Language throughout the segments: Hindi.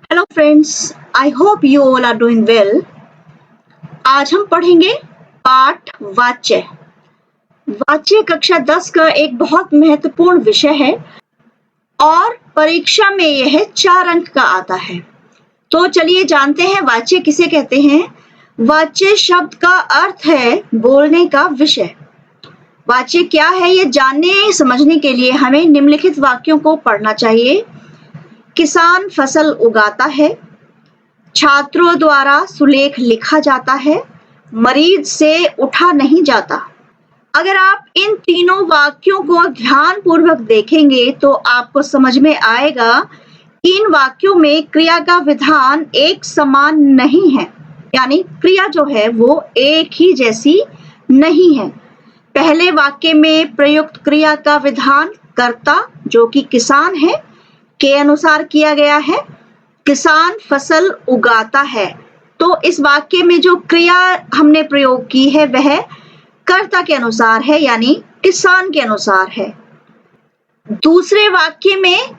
Hello friends, I hope you all are doing well. आज हम पढ़ेंगे पाठ वाच्य। वाच्य कक्षा 10 का एक बहुत महत्वपूर्ण विषय है और परीक्षा में यह 4 अंक का आता है। तो चलिए जानते हैं वाच्य किसे कहते हैं। वाच्य शब्द का अर्थ है बोलने का विषय। वाच्य क्या है ये जानने समझने के लिए हमें निम्नलिखित वाक्यों को पढ़ना चाहिए। किसान फसल उगाता है, छात्रों द्वारा सुलेख लिखा जाता है, मरीज से उठा नहीं जाता। अगर आप इन तीनों वाक्यों को ध्यानपूर्वक देखेंगे तो आपको समझ में आएगा कि इन वाक्यों में क्रिया का विधान एक समान नहीं है, यानी क्रिया जो है वो एक ही जैसी नहीं है। पहले वाक्य में प्रयुक्त क्रिया का विधान कर्ता जो कि किसान है के अनुसार किया गया है। किसान फसल उगाता है, तो इस वाक्य में जो क्रिया हमने प्रयोग की है वह कर्ता के अनुसार है, यानी किसान के अनुसार है। दूसरे वाक्य में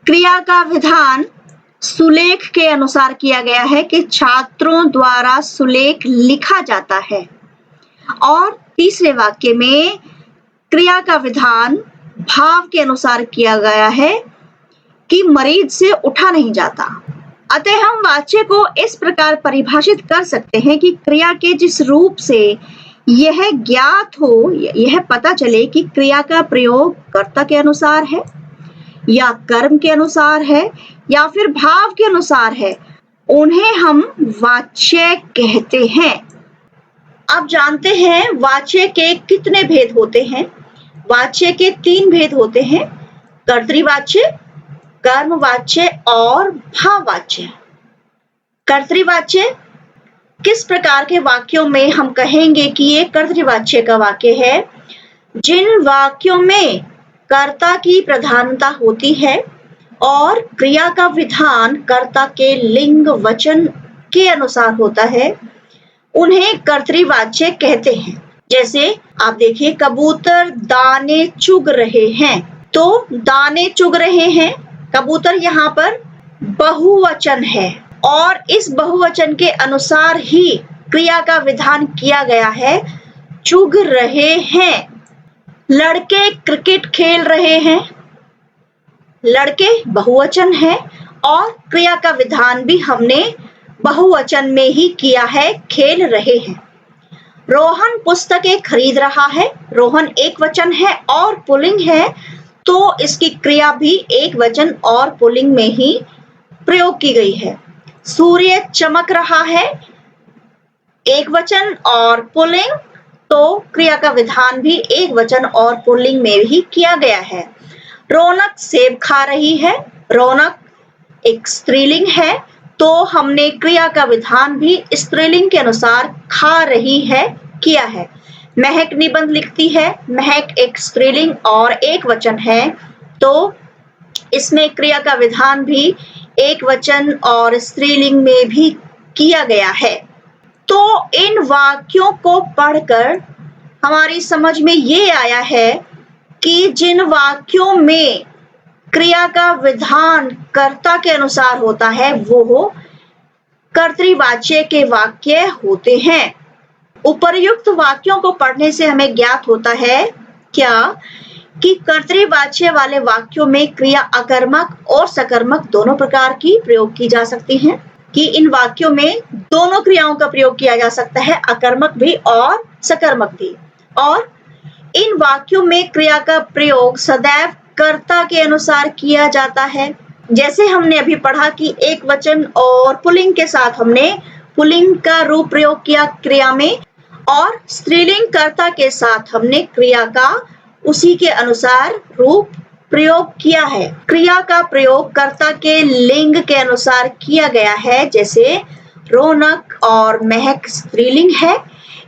क्रिया का विधान सुलेख के अनुसार किया गया है कि छात्रों द्वारा सुलेख लिखा जाता है। और तीसरे वाक्य में क्रिया का विधान भाव के अनुसार किया गया है कि मरीज से उठा नहीं जाता। अतः हम वाच्य को इस प्रकार परिभाषित कर सकते हैं कि क्रिया के जिस रूप से यह ज्ञात हो, यह पता चले कि क्रिया का प्रयोग कर्ता के अनुसार है या कर्म के अनुसार है या फिर भाव के अनुसार है, उन्हें हम वाच्य कहते हैं। अब जानते हैं वाच्य के कितने भेद होते हैं। वाच्य के 3 भेद होते हैं, कर्तृवाच्य, कर्मवाच्य और भाववाच्य। कर्तृवाच्य किस प्रकार के वाक्यों में हम कहेंगे कि ये कर्तृवाच्य का वाक्य है? जिन वाक्यों में कर्ता की प्रधानता होती है और क्रिया का विधान कर्ता के लिंग वचन के अनुसार होता है, उन्हें कर्तृवाच्य कहते हैं। जैसे आप देखिए, कबूतर दाने चुग रहे हैं, तो दाने चुग रहे हैं, कबूतर यहाँ पर बहुवचन है और इस बहुवचन के अनुसार ही क्रिया का विधान किया गया है, चुग रहे हैं। लड़के क्रिकेट खेल रहे हैं, लड़के बहुवचन है और क्रिया का विधान भी हमने बहुवचन में ही किया है, खेल रहे हैं। रोहन पुस्तकें खरीद रहा है, रोहन एक वचन है और पुल्लिंग है, तो इसकी क्रिया भी एक वचन और पुल्लिंग में ही प्रयोग की गई है। सूर्य चमक रहा है, एक वचन और पुल्लिंग, तो क्रिया का विधान भी एक वचन और पुल्लिंग में ही किया गया है। रौनक सेब खा रही है, रौनक एक स्त्रीलिंग है, तो हमने क्रिया का विधान भी स्त्रीलिंग के अनुसार खा रही है किया है। महक निबंध लिखती है, महक एक स्त्रीलिंग और एक वचन है, तो इसमें क्रिया का विधान भी एक वचन और स्त्रीलिंग में भी किया गया है। तो इन वाक्यों को पढ़कर हमारी समझ में ये आया है कि जिन वाक्यों में क्रिया का विधान कर्ता के अनुसार होता है वो कर्तृवाच्य के वाक्य होते हैं। उपर्युक्त वाक्यों को पढ़ने से हमें ज्ञात होता है क्या कि कर्तृवाच्य वाले वाक्यों में क्रिया अकर्मक और सकर्मक दोनों प्रकार की प्रयोग की जा सकती है, कि इन वाक्यों में दोनों क्रियाओं का प्रयोग किया जा सकता है, अकर्मक भी और सकर्मक भी। और इन वाक्यों में क्रिया का प्रयोग सदैव कर्ता के अनुसार किया जाता है। जैसे हमने अभी पढ़ा कि एक वचन और पुल्लिंग के साथ हमने पुल्लिंग का रूप प्रयोग किया क्रिया में, और स्त्रीलिंग कर्ता के साथ हमने क्रिया का उसी के अनुसार रूप प्रयोग किया है। क्रिया का प्रयोग कर्ता के लिंग के अनुसार किया गया है, जैसे रौनक और महक स्त्रीलिंग है,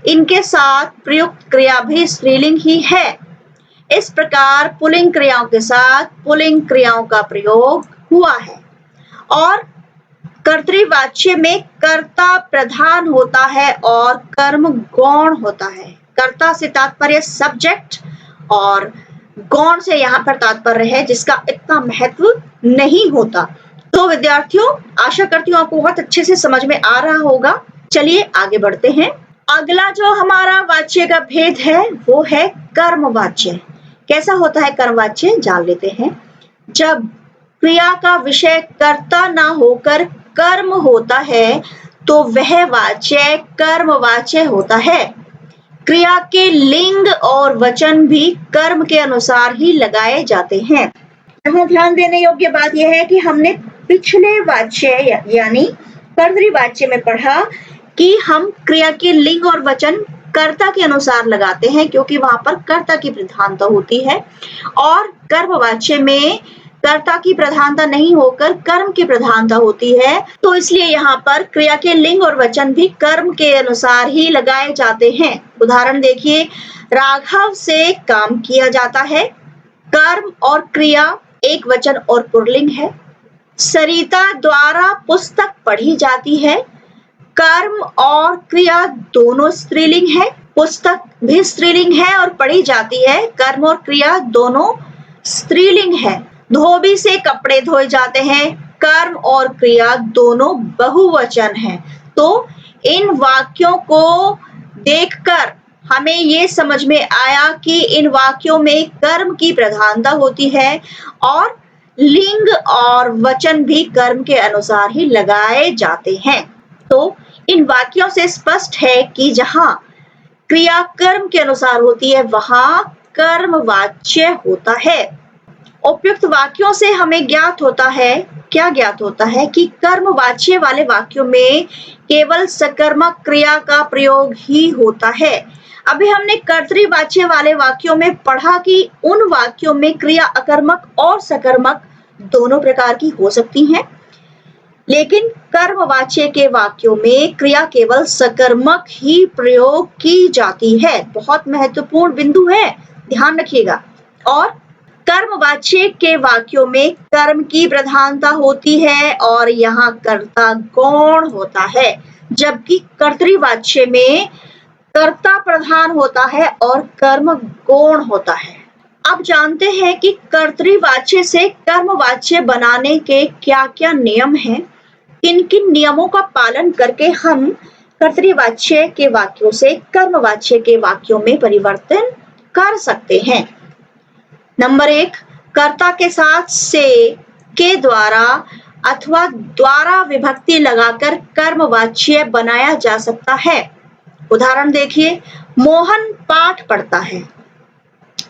इनके साथ प्रयुक्त क्रिया भी स्त्रीलिंग ही है। इस प्रकार पुल्लिंग क्रियाओं के साथ पुल्लिंग क्रियाओं का प्रयोग हुआ है। और कर्तृवाच्य में कर्ता प्रधान होता है और कर्म गौण होता है। कर्ता से तात्पर्य सब्जेक्ट और गौण से यहाँ पर तात्पर्य है जिसका इतना महत्व नहीं होता। तो विद्यार्थियों, आशा करती हूँ आपको बहुत अच्छे से समझ में आ रहा होगा। चलिए आगे बढ़ते हैं। अगला जो हमारा वाच्य का भेद है वो है कर्मवाच्य। कैसा होता है कर्मवाच्य, जान लेते हैं। जब क्रिया का विषय कर्ता ना होकर कर्म होता है तो वह वाच्य कर्मवाच्य होता है। क्रिया के लिंग और वचन भी कर्म के अनुसार ही लगाए जाते हैं। यहाँ ध्यान देने योग्य बात यह है कि हमने पिछले वाच्य यानी कर्तृवाच्य में पढ़ा कि हम क्रिया के लिंग और वचन कर्ता के अनुसार लगाते हैं क्योंकि वहां पर कर्ता की प्रधानता होती है, और कर्मवाच्य में कर्ता की प्रधानता नहीं होकर कर्म की प्रधानता होती है। तो इसलिए यहाँ पर क्रिया के लिंग और वचन भी कर्म के अनुसार ही लगाए जाते हैं। उदाहरण देखिए, राघव से काम किया जाता है। कर्म और क्रिया एक वचन और पुल्लिंग है। सरिता द्वारा पुस्तक पढ़ी जाती है। कर्म और क्रिया दोनों स्त्रीलिंग है। पुस्तक भी स्त्रीलिंग है और पढ़ी जाती है। कर्म और क्रिया दोनों स्त्रीलिंग है। धोबी से कपड़े धोए जाते हैं। कर्म और क्रिया दोनों बहुवचन है। तो इन वाक्यों को देखकर हमें ये समझ में आया कि इन वाक्यों में कर्म की प्रधानता होती है और लिंग और वचन भी कर्म के अनुसार ही लगाए जाते हैं। तो इन वाक्यों से स्पष्ट है कि जहां क्रिया कर्म के अनुसार होती है वहां कर्मवाच्य होता है। उपयुक्त वाक्यों से हमें ज्ञात होता है, क्या ज्ञात होता है कि कर्मवाच्य वाले वाक्यों में केवल सकर्मक क्रिया का प्रयोग ही होता है। अभी हमने कर्तृवाच्य वाले वाक्यों में पढ़ा कि उन वाक्यों में क्रिया अकर्मक और सकर्मक दोनों प्रकार की हो सकती हैं, लेकिन कर्मवाच्य के वाक्यों में क्रिया केवल सकर्मक ही प्रयोग की जाती है। बहुत महत्वपूर्ण बिंदु है, ध्यान रखिएगा। और कर्मवाच्य के वाक्यों में कर्म की प्रधानता होती है और यहाँ कर्ता गौण होता है, जबकि कर्तृवाच्य में कर्ता प्रधान होता है और कर्म गौण होता है। अब जानते हैं कि कर्तृवाच्य से कर्मवाच्य बनाने के क्या क्या नियम हैं। किन किन नियमों का पालन करके हम कर्तृवाच्य के वाक्यों से कर्मवाच्य के वाक्यों में परिवर्तन कर सकते हैं। नंबर 1, कर्ता के साथ से, के द्वारा अथवा द्वारा विभक्ति लगाकर कर्मवाच्य बनाया जा सकता है। उदाहरण देखिए, मोहन पाठ पढ़ता है।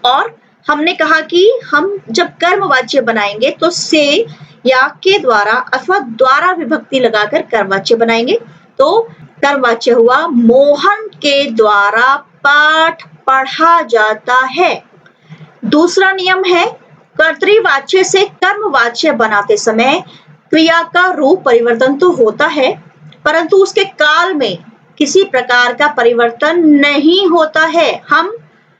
और हमने कहा कि हम जब कर्मवाच्य बनाएंगे तो से या के द्वारा अथवा द्वारा विभक्ति लगाकर कर्मवाच्य बनाएंगे। तो कर्मवाच्य हुआ मोहन के द्वारा पाठ पढ़ा जाता है। दूसरा नियम है, कर्तृवाच्य से कर्मवाच्य बनाते समय क्रिया का रूप परिवर्तन तो होता है, परंतु उसके काल में किसी प्रकार का परिवर्तन नहीं होता है। हम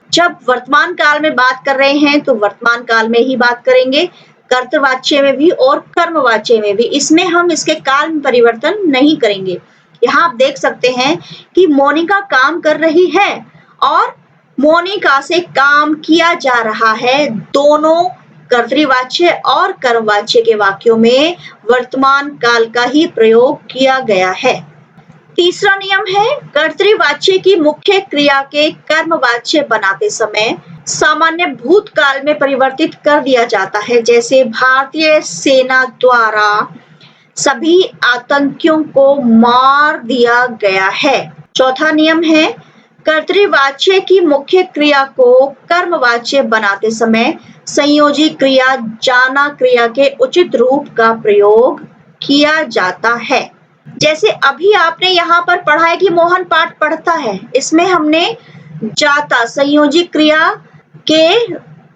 जब वर्तमान काल में बात कर रहे हैं तो वर्तमान काल में ही बात करेंगे, कर्तृवाच्य में भी और कर्मवाच्य में भी। इसमें हम इसके काल में परिवर्तन नहीं करेंगे। यहाँ आप देख सकते हैं कि मोनिका काम कर रही है और मोनिका से काम किया जा रहा है। दोनों कर्तृवाच्य और कर्मवाच्य के वाक्यों में वर्तमान काल का ही प्रयोग किया गया है। तीसरा नियम है, कर्तृवाच्य की मुख्य क्रिया के कर्मवाच्य बनाते समय सामान्य भूतकाल में परिवर्तित कर दिया जाता है। जैसे भारतीय सेना द्वारा सभी आतंकियों को मार दिया गया है। चौथा नियम है, कर्तृवाच्य की मुख्य क्रिया को कर्मवाच्य बनाते समय संयोजी क्रिया जाना क्रिया के उचित रूप का प्रयोग किया जाता है। जैसे अभी आपने यहाँ पर पढ़ा है कि मोहन पाठ पढ़ता है, इसमें हमने जाता संयोजी क्रिया के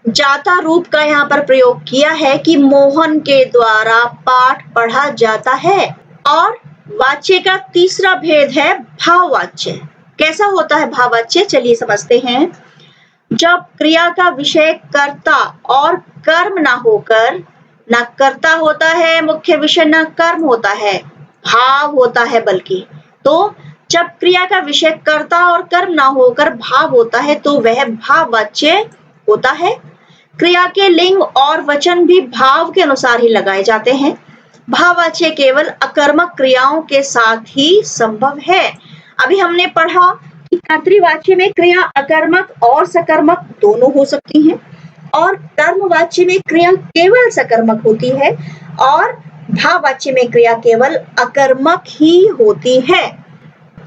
जाता रूप का यहाँ पर प्रयोग किया है कि मोहन के द्वारा पाठ पढ़ा जाता है। और वाच्य का तीसरा भेद है भाववाच्य। कैसा होता है भाववाच्य, चलिए समझते हैं। जब क्रिया का विषय कर्ता और कर्म ना होकर ना कर्ता होता है मुख्य विषय, ना कर्म होता है, भाव होता है बल्कि। तो जब क्रिया का विषय कर्ता और कर्म ना होकर भाव होता है तो वह भाववाच्य होता है। क्रिया के लिंग और वचन भी भाव के अनुसार ही लगाए जाते हैं। भाववाच्य केवल अकर्मक क्रियाओं के साथ ही संभव है। अभी हमने पढ़ा कि कर्तृवाच्य में क्रिया अकर्मक और सकर्मक दोनों हो सकती हैं और कर्मवाच्य में क्रिया केवल सकर्मक होती है और भाववाच्य में क्रिया केवल अकर्मक ही होती है।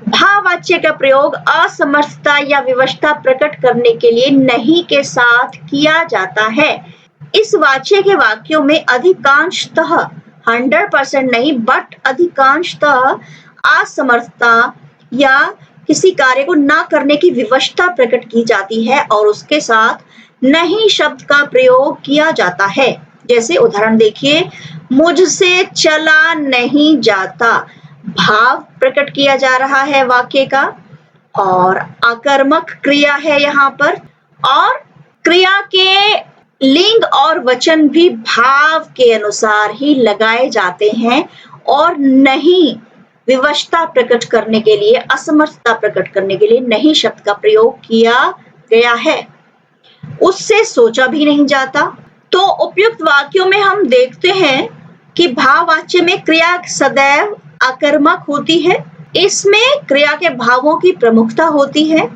भाववाच्य का प्रयोग असमर्थता या विवशता प्रकट करने के लिए नहीं के साथ किया जाता है। इस वाच्य के वाक्यों में अधिकांशतः 100% नहीं बट अधिकांशतः असमर्थता या किसी कार्य को ना करने की विवशता प्रकट की जाती है और उसके साथ नहीं शब्द का प्रयोग किया जाता है। जैसे उदाहरण देखिए, मुझसे चला नहीं जाता, भाव प्रकट किया जा रहा है वाक्य का और अकर्मक क्रिया है यहाँ पर और क्रिया के लिंग और वचन भी भाव के अनुसार ही लगाए जाते हैं और नहीं विवशता प्रकट करने के लिए, असमर्थता प्रकट करने के लिए नहीं शब्द का प्रयोग किया गया है, उससे सोचा भी नहीं जाता। तो उपयुक्त वाक्यों में हम देखते हैं कि भाववाच्य में क्रिया सदैव अकर्मक होती है, इसमें क्रिया के भावों की प्रमुखता होती है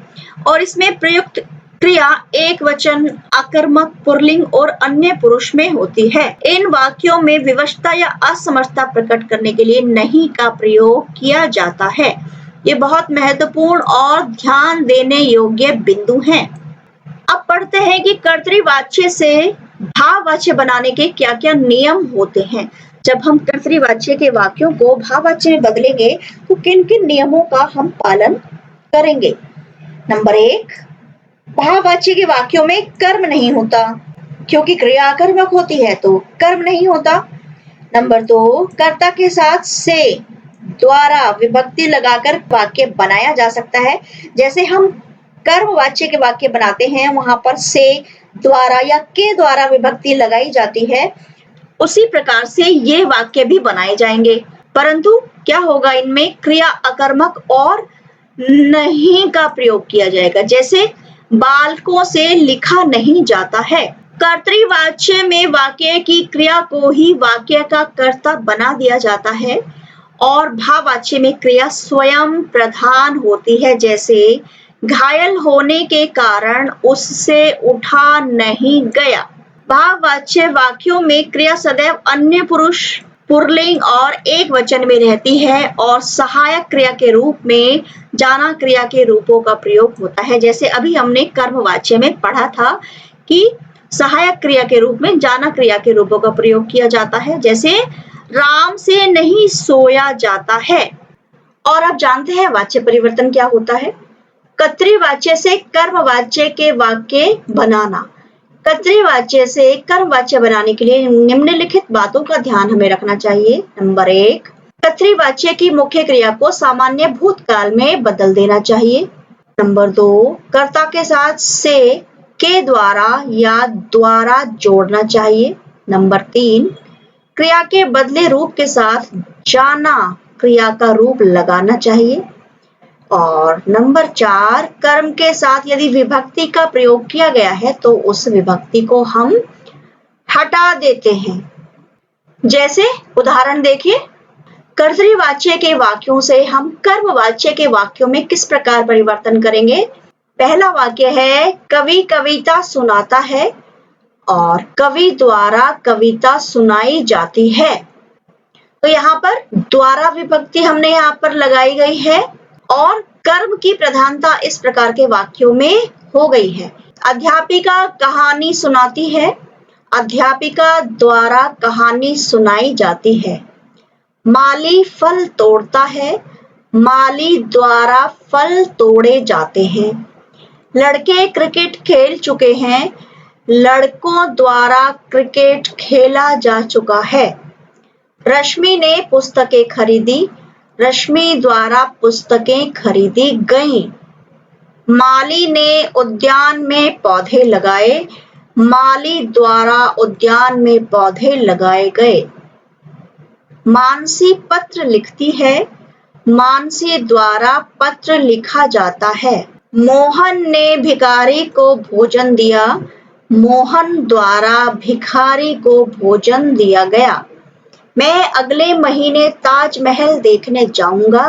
और इसमें प्रयुक्त क्रिया एक वचन, अकर्मक, पुल्लिंग और अन्य पुरुष में होती है। इन वाक्यों में विवशता या असमर्थता प्रकट करने के लिए नहीं का प्रयोग किया जाता है। ये बहुत महत्वपूर्ण और ध्यान देने योग्य बिंदु हैं। अब पढ़ते हैं कि कर्तृवाच्य से भाववाच्य बनाने के क्या-क्या नियम होते हैं। जब हम कर्तृवाच्य के वाक्यों को भाववाच्य में बदलेंगे तो किन-किन नियमों का हम पालन करेंगे। नंबर 1, भाववाच्य के वाक्यों में कर्म नहीं होता, क्योंकि क्रिया अकर्मक होती है तो कर्म नहीं होता। नंबर 2, कर्ता के साथ से द्वारा विभक्ति लगाकर वाक्य बनाया जा सकता है। जैसे हम कर्मवाच्य के वाक्य बनाते हैं, वहां पर से, द्वारा या के द्वारा विभक्ति लगाई जाती है, उसी प्रकार से ये वाक्य भी बनाए जाएंगे। परंतु क्या होगा, इनमें क्रिया अकर्मक और नहीं का प्रयोग किया जाएगा। जैसे बालकों से लिखा नहीं जाता है। कर्तृवाच्य में वाक्य की क्रिया को ही वाक्य का कर्ता बना दिया जाता है और भाववाच्य में क्रिया स्वयं प्रधान होती है। जैसे घायल होने के कारण उससे उठा नहीं गया। भाववाच्य वाक्यों में क्रिया सदैव अन्य पुरुष, पुल्लिंग और एक वचन में रहती है और सहायक क्रिया के रूप में जाना क्रिया के रूपों का प्रयोग होता है। जैसे अभी हमने कर्मवाच्य में पढ़ा था कि सहायक क्रिया के रूप में जाना क्रिया के रूपों का प्रयोग किया जाता है। जैसे राम से नहीं सोया जाता है। और आप जानते हैं वाच्य परिवर्तन क्या होता है। कर्तृवाच्य से कर्मवाच्य के वाक्य बनाना। कर्तृवाच्य से कर्मवाच्य बनाने के लिए निम्नलिखित बातों का ध्यान हमें रखना चाहिए। नंबर 1, कर्तृवाच्य की मुख्य क्रिया को सामान्य भूतकाल में बदल देना चाहिए। नंबर 2, कर्ता के साथ से, के द्वारा या द्वारा जोड़ना चाहिए। नंबर 3, क्रिया के बदले रूप के साथ जाना क्रिया का रूप लगाना चाहिए। और नंबर 4, कर्म के साथ यदि विभक्ति का प्रयोग किया गया है तो उस विभक्ति को हम हटा देते हैं। जैसे उदाहरण देखिए, कर्तृवाच्य के वाक्यों से हम कर्मवाच्य के वाक्यों में किस प्रकार परिवर्तन करेंगे। पहला वाक्य है, कवि कविता सुनाता है और कवि द्वारा कविता सुनाई जाती है। तो यहाँ पर द्वारा विभक्ति हमने यहाँ पर लगाई गई है और कर्म की प्रधानता इस प्रकार के वाक्यों में हो गई है। अध्यापिका कहानी सुनाती है, अध्यापिका द्वारा कहानी सुनाई जाती है। माली फल तोड़ता है, माली द्वारा फल तोड़े जाते हैं। लड़के क्रिकेट खेल चुके हैं, लड़कों द्वारा क्रिकेट खेला जा चुका है। रश्मि ने पुस्तकें खरीदी, रश्मि द्वारा पुस्तकें खरीदी गईं। माली ने उद्यान में पौधे लगाए, माली द्वारा उद्यान में पौधे लगाए गए। मानसी पत्र लिखती है, मानसी द्वारा पत्र लिखा जाता है। मोहन ने भिखारी को भोजन दिया, मोहन द्वारा भिखारी को भोजन दिया गया। मैं अगले महीने ताजमहल देखने जाऊंगा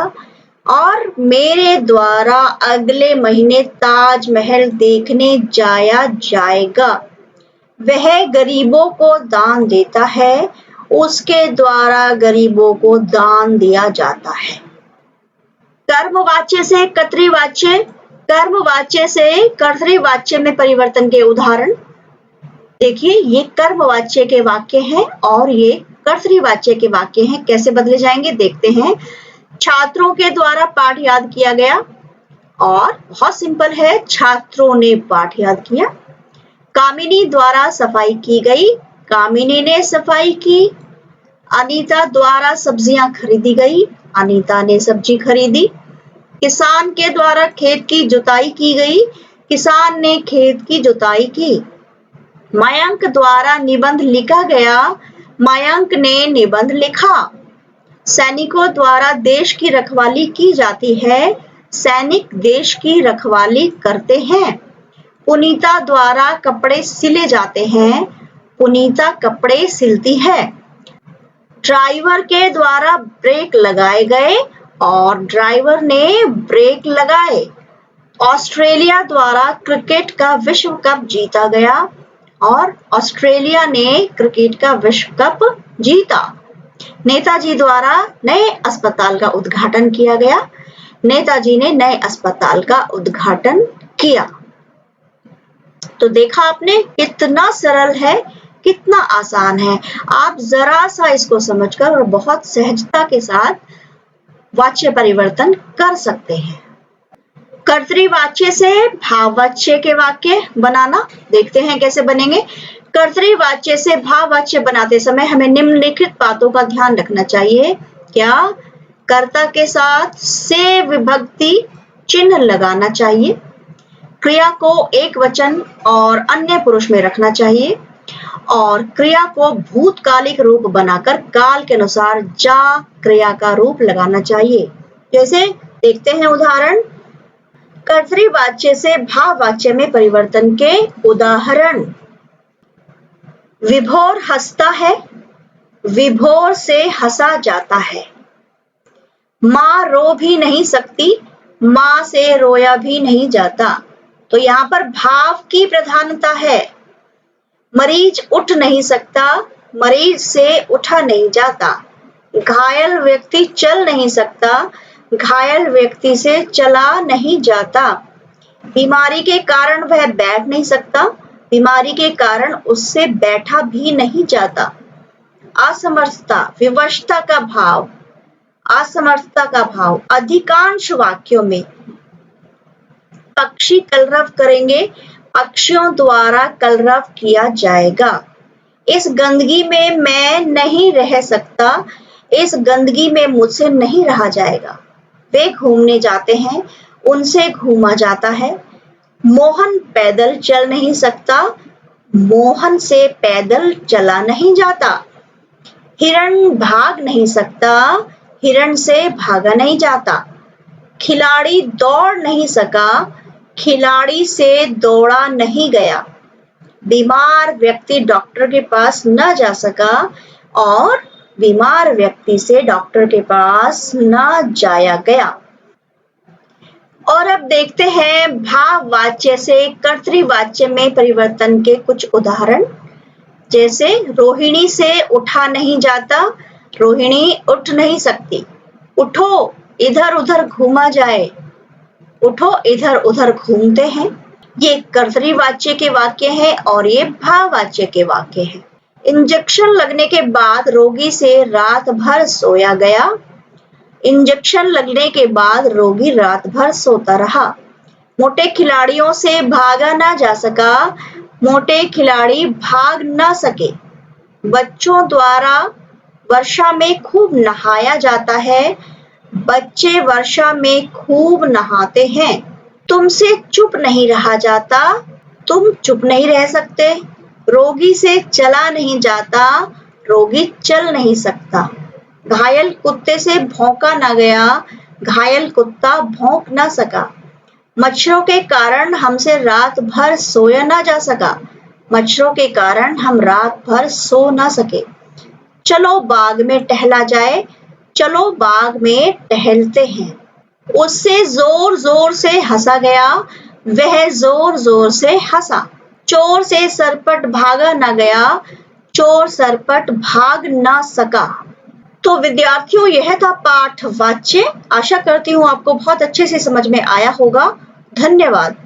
और मेरे द्वारा अगले महीने ताजमहल देखने जाया जाएगा। वह गरीबों को दान देता है, उसके द्वारा गरीबों को दान दिया जाता है। कर्मवाच्य से कर्तृवाच्य, कर्मवाच्य से कर्तृवाच्य में परिवर्तन के उदाहरण देखिए। ये कर्मवाच्य के वाक्य हैं और ये कर्तृवाच्य के वाक्य हैं। कैसे बदले जाएंगे देखते हैं। छात्रों के द्वारा पाठ याद किया गया और बहुत सिंपल है, छात्रों ने पाठ याद किया। कामिनी द्वारा सफाई की गई, कामिनी ने सफाई की। अनीता द्वारा सब्जियां खरीदी गई, अनीता ने सब्जी खरीदी। किसान के द्वारा खेत की जुताई की गई, किसान ने खेत की जुताई की। मयंक द्वारा निबंध लिखा गया, मयंक ने निबंध लिखा। सैनिकों द्वारा देश की रखवाली की जाती है, सैनिक देश की रखवाली करते हैं। पुनीता द्वारा कपड़े सिले जाते हैं, पुनीता कपड़े सिलती है। ड्राइवर के द्वारा ब्रेक लगाए गए और ड्राइवर ने ब्रेक लगाए। ऑस्ट्रेलिया द्वारा क्रिकेट का विश्व कप जीता गया और ऑस्ट्रेलिया ने क्रिकेट का विश्व कप जीता। नेताजी द्वारा नए अस्पताल का उद्घाटन किया गया, नेताजी ने नए अस्पताल का उद्घाटन किया। तो देखा आपने कितना सरल है, कितना आसान है। आप जरा सा इसको समझकर और बहुत सहजता के साथ वाच्य परिवर्तन कर सकते हैं। कर्तृवाच्य से भाववाच्य के वाक्य बनाना देखते हैं कैसे बनेंगे। कर्तृवाच्य से भाववाच्य बनाते समय हमें निम्नलिखित बातों का ध्यान रखना चाहिए। क्या? कर्ता के साथ से विभक्ति चिन्ह लगाना चाहिए। क्रिया को एक वचन और अन्य पुरुष में रखना चाहिए और क्रिया को भूतकालिक रूप बनाकर काल के अनुसार जा क्रिया का रूप लगाना चाहिए। जैसे देखते हैं उदाहरण। कर्तृवाच्य से भाववाच्य में परिवर्तन के उदाहरण। विभोर हंसता है, विभोर से हंसा जाता है। माँ रो भी नहीं सकती, माँ से रोया भी नहीं जाता। तो यहाँ पर भाव की प्रधानता है। मरीज उठ नहीं सकता, मरीज से उठा नहीं जाता। घायल व्यक्ति चल नहीं सकता, घायल व्यक्ति से चला नहीं जाता। बीमारी के कारण वह बैठ नहीं सकता, बीमारी के कारण उससे बैठा भी नहीं जाता। असमर्थता, विवशता का भाव, असमर्थता का भाव। अधिकांश वाक्यों में पक्षी कलरव करेंगे, पक्षियों द्वारा कलरव किया जाएगा। इस गंदगी में मैं नहीं रह सकता, इस गंदगी में मुझसे नहीं रहा जाएगा। वे घूमने जाते हैं, उनसे घूमा जाता है। मोहन पैदल चल नहीं सकता, मोहन से पैदल चला नहीं जाता। हिरण भाग नहीं सकता, हिरण से भागा नहीं जाता। खिलाड़ी दौड़ नहीं सका, खिलाड़ी से दौड़ा नहीं गया। बीमार व्यक्ति डॉक्टर के पास न जा सका और बीमार व्यक्ति से डॉक्टर के पास न जाया गया। और अब देखते हैं भाववाच्य से कर्तृवाच्य में परिवर्तन के कुछ उदाहरण। जैसे रोहिणी से उठा नहीं जाता, रोहिणी उठ नहीं सकती। उठो, इधर उधर घूमा जाए, उठो इधर उधर घूमते हैं। ये कर्तृवाच्य के वाक्य हैं और ये भाववाच्य के वाक्य हैं। इंजेक्शन लगने के बाद रोगी से रात भर सोया गया, इंजेक्शन लगने के बाद रोगी रात भर सोता रहा। मोटे खिलाड़ियों से भागा ना जा सका, मोटे खिलाड़ी भाग ना सके। बच्चों द्वारा वर्षा में खूब नहाया जाता है, बच्चे वर्षा में खूब नहाते हैं। तुमसे चुप नहीं रहा जाता, तुम चुप नहीं रह सकते। रोगी से चला नहीं जाता, रोगी चल नहीं सकता। घायल कुत्ते से भौंका ना गया, घायल कुत्ता भौंक ना सका। मच्छरों के कारण हमसे रात भर सोया ना जा सका, मच्छरों के कारण हम रात भर सो ना सके। चलो बाग में टहला जाए, चलो बाग में टहलते हैं। उससे जोर जोर से हंसा गया, वह जोर जोर से हंसा। चोर से सरपट भागा न गया, चोर सरपट भाग ना सका। तो विद्यार्थियों, यह था पाठ वाच्य। आशा करती हूँ आपको बहुत अच्छे से समझ में आया होगा। धन्यवाद।